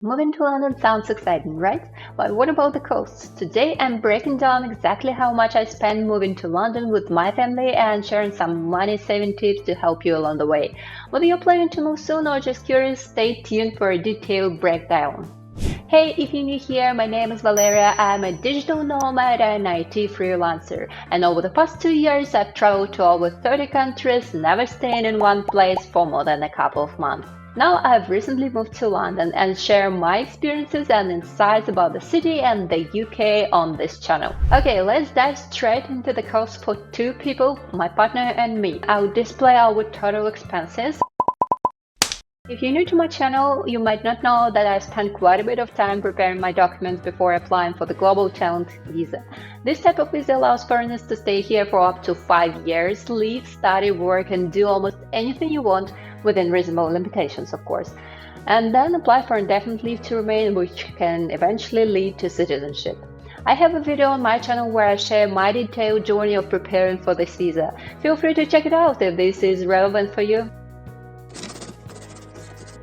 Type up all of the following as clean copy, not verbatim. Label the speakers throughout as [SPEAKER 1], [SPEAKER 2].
[SPEAKER 1] Moving to London sounds exciting, right? But what about the costs? Today I'm breaking down exactly how much I spent moving to London with my family and sharing some money saving tips to help you along the way. Whether you're planning to move soon or just curious, stay tuned for a detailed breakdown. Hey, if you're new here, my name is Valeria. I'm a digital nomad and IT freelancer. And over the past 2 years, I've traveled to over 30 countries, never staying in one place for more than a couple of months. Now I've recently moved to London and share my experiences and insights about the city and the UK on this channel. Okay, let's dive straight into the cost for 2 people, my partner and me. I'll display our total expenses. If you're new to my channel, you might not know that I spent quite a bit of time preparing my documents before applying for the Global Talent Visa. This type of visa allows foreigners to stay here for up to 5 years, live, study, work, and do almost anything you want within reasonable limitations, of course, and then apply for indefinite leave to remain, which can eventually lead to citizenship. I have a video on my channel where I share my detailed journey of preparing for this visa. Feel free to check it out if this is relevant for you.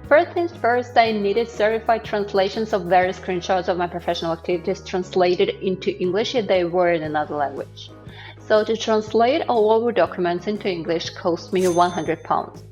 [SPEAKER 1] First things first, I needed certified translations of various screenshots of my professional activities translated into English if they were in another language. So to translate all our documents into English cost me £100.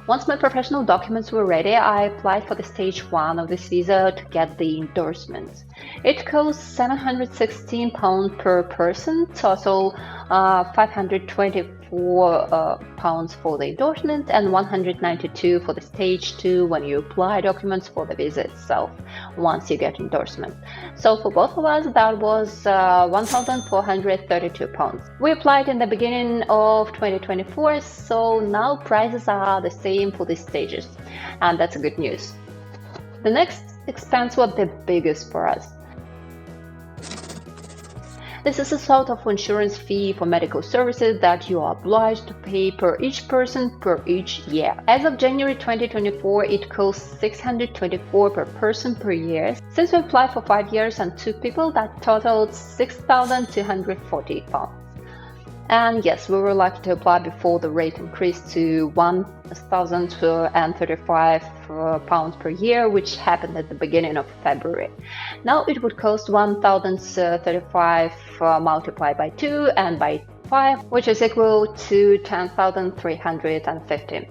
[SPEAKER 1] Once my professional documents were ready, I applied for the stage 1 of this visa to get the endorsement. It costs £716 per person, total £524 for the endorsement and £192 for the stage 2 when you apply documents for the visa itself, once you get endorsement. So for both of us, that was £1,432. We applied in the beginning of 2024, so now prices are the same for these stages, and that's good news. The next expense was the biggest for us. This is a sort of insurance fee for medical services that you are obliged to pay per each person per each year. As of January 2024, it costs $624 per person per year. Since we applied for 5 years and 2 people, that totaled £6,240. And yes, we were lucky to apply before the rate increased to £1,035 per year, which happened at the beginning of February. Now it would cost £1,035 multiplied by 2 and by 5, which is equal to £10,350.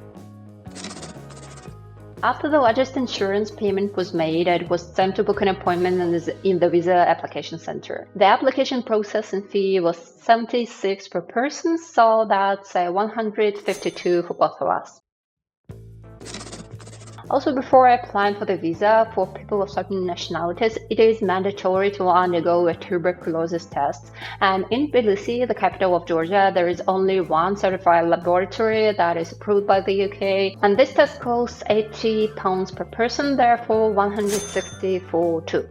[SPEAKER 1] After the largest insurance payment was made, it was time to book an appointment in the visa application center. The application processing fee was $76 per person, so that's $152 for both of us. Also, before applying for the visa for people of certain nationalities, it is mandatory to undergo a tuberculosis test. And in Tbilisi, the capital of Georgia, there is only one certified laboratory that is approved by the UK. And this test costs £80 per person, therefore $160 for 2.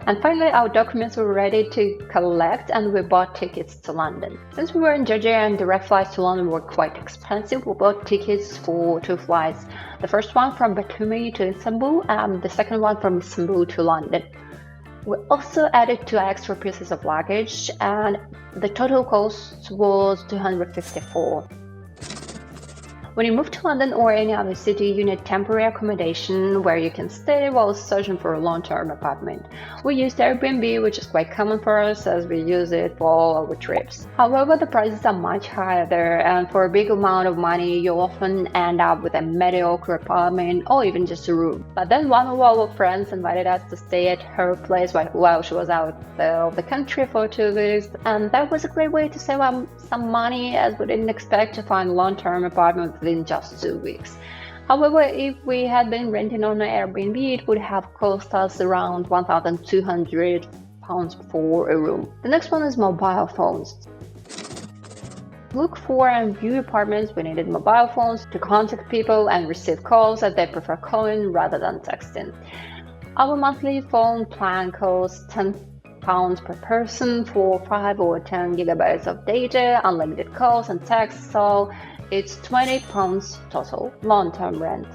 [SPEAKER 1] And finally, our documents were ready to collect and we bought tickets to London. Since we were in Georgia and direct flights to London were quite expensive, we bought tickets for 2 flights. The first one from Batumi to Istanbul and the second one from Istanbul to London. We also added 2 extra pieces of luggage and the total cost was $254. When you move to London or any other city, you need temporary accommodation where you can stay while searching for a long-term apartment. We used Airbnb, which is quite common for us as we use it for all our trips. However, the prices are much higher there, and for a big amount of money, you'll often end up with a mediocre apartment or even just a room. But then one of our friends invited us to stay at her place while she was out of the country for 2 weeks, and that was a great way to save some money as we didn't expect to find a long-term apartment in just 2 weeks. However, if we had been renting on an Airbnb, it would have cost us around £1,200 for a room. The next one is mobile phones. To look for and view apartments, we needed mobile phones to contact people and receive calls as they prefer calling rather than texting. Our monthly phone plan costs £10 per person for 5 or 10 gigabytes of data, unlimited calls and texts, so it's £20 total long-term rent.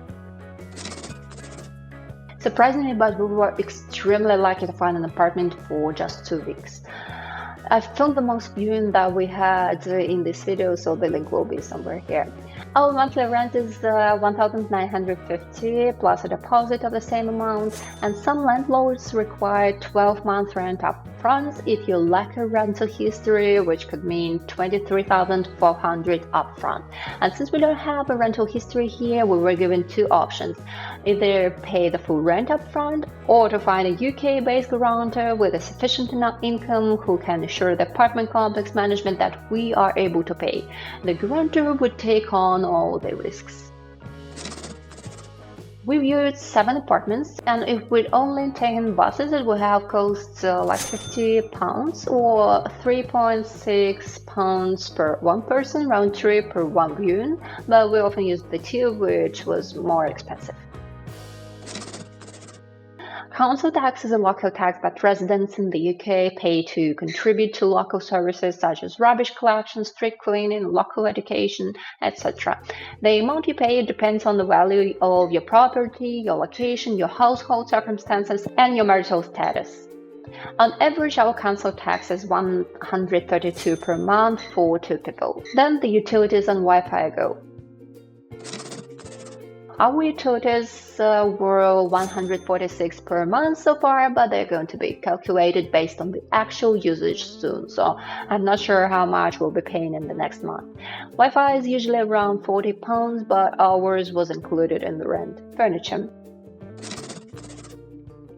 [SPEAKER 1] Surprisingly, but we were extremely lucky to find an apartment for just 2 weeks. I filmed the most viewing that we had in this video, so the link will be somewhere here. Our monthly rent is 1,950 plus a deposit of the same amount, and some landlords require 12-month rent up front if you lack a rental history, which could mean 23,400 upfront. And since we don't have a rental history here, we were given two options: either pay the full rent up front or to find a UK-based guarantor with a sufficient enough income who can assure the apartment complex management that we are able to pay. The guarantor would take on all the risks. We viewed 7 apartments, and if we'd only taken buses, it would have cost like £50 or £3.6 per one person round trip per one viewing, but we often used the tube, which was more expensive. Council tax is a local tax that residents in the UK pay to contribute to local services such as rubbish collection, street cleaning, local education, etc. The amount you pay depends on the value of your property, your location, your household circumstances, and your marital status. On average, our council tax is £132 per month for 2 people. Then the utilities and Wi-Fi go. Our utilities were £146 per month so far, but they're going to be calculated based on the actual usage soon, so I'm not sure how much we'll be paying in the next month. Wi-Fi is usually around £40, but ours was included in the rent. Furniture.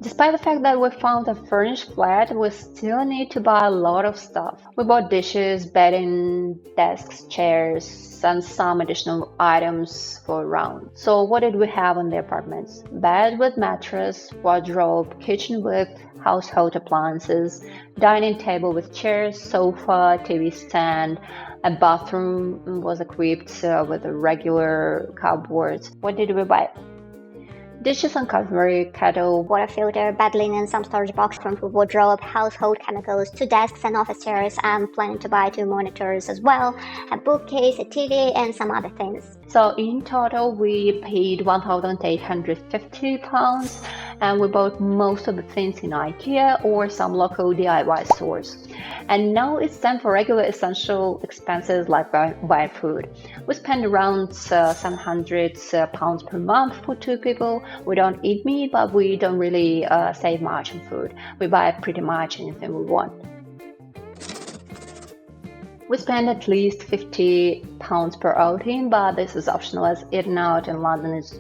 [SPEAKER 1] Despite the fact that we found a furnished flat, we still need to buy a lot of stuff. We bought dishes, bedding, desks, chairs, and some additional items for around. So what did we have in the apartments? Bed with mattress, wardrobe, kitchen with household appliances, dining table with chairs, sofa, TV stand. A bathroom was equipped with a regular cupboard. What did we buy? Dishes and cutlery, kettle,
[SPEAKER 2] water filter, bed linen, some storage box, front wardrobe, household chemicals, 2 desks and office chairs. I'm planning to buy 2 monitors as well, a bookcase, a TV, and some other things.
[SPEAKER 1] So in total, we paid £1,850, and we bought most of the things in IKEA or some local DIY stores. And now it's time for regular essential expenses like buying food. We spend around £700 per month for 2 people. We don't eat meat, but we don't really save much on food. We buy pretty much anything we want. We spend at least £50 per outing, but this is optional as eating out in London is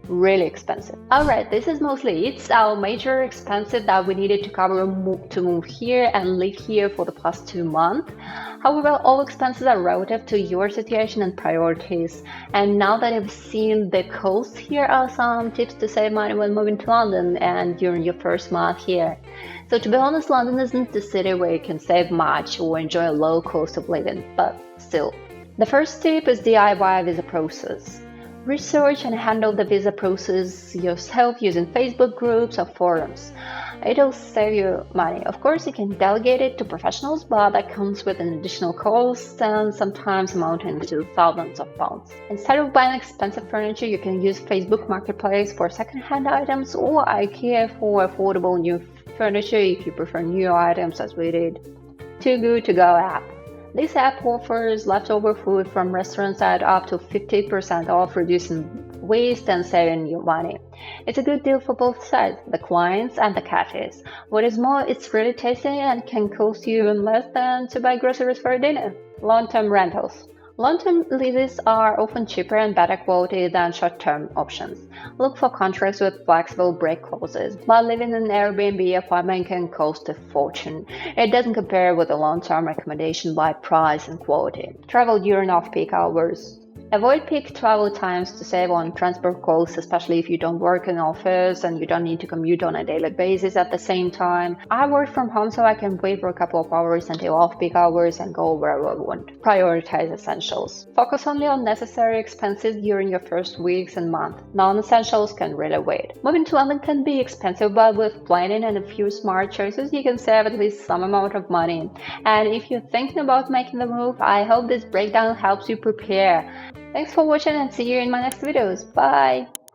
[SPEAKER 1] really expensive. Alright, this is mostly it. Our major expenses that we needed to cover to move here and live here for the past 2 months. However, all expenses are relative to your situation and priorities. And now that you've seen the costs, here are some tips to save money when moving to London and during your first month here. So to be honest, London isn't the city where you can save much or enjoy a low cost of living, but still. The first tip is DIY visa process. Research and handle the visa process yourself using Facebook groups or forums. It'll save you money. Of course, you can delegate it to professionals, but that comes with an additional cost and sometimes amounting to thousands of pounds. Instead of buying expensive furniture, you can use Facebook Marketplace for second-hand items or IKEA for affordable new furniture if you prefer new items as we did. Too Good To Go app. This app offers leftover food from restaurants at up to 50% off, reducing waste and saving you money. It's a good deal for both sides, the clients and the cafes. What is more, it's really tasty and can cost you even less than to buy groceries for a dinner. Long-term rentals. Long-term leases are often cheaper and better quality than short-term options. Look for contracts with flexible break clauses, but living in an Airbnb apartment can cost a fortune. It doesn't compare with a long-term accommodation by price and quality. Travel during off-peak hours. Avoid peak travel times to save on transport costs, especially if you don't work in an office and you don't need to commute on a daily basis at the same time. I work from home, so I can wait for a couple of hours until off-peak hours and go wherever I want. Prioritize essentials. Focus only on necessary expenses during your first weeks and month. Non-essentials can really wait. Moving to London can be expensive, but with planning and a few smart choices, you can save at least some amount of money. And if you're thinking about making the move, I hope this breakdown helps you prepare. Thanks for watching and see you in my next videos. Bye!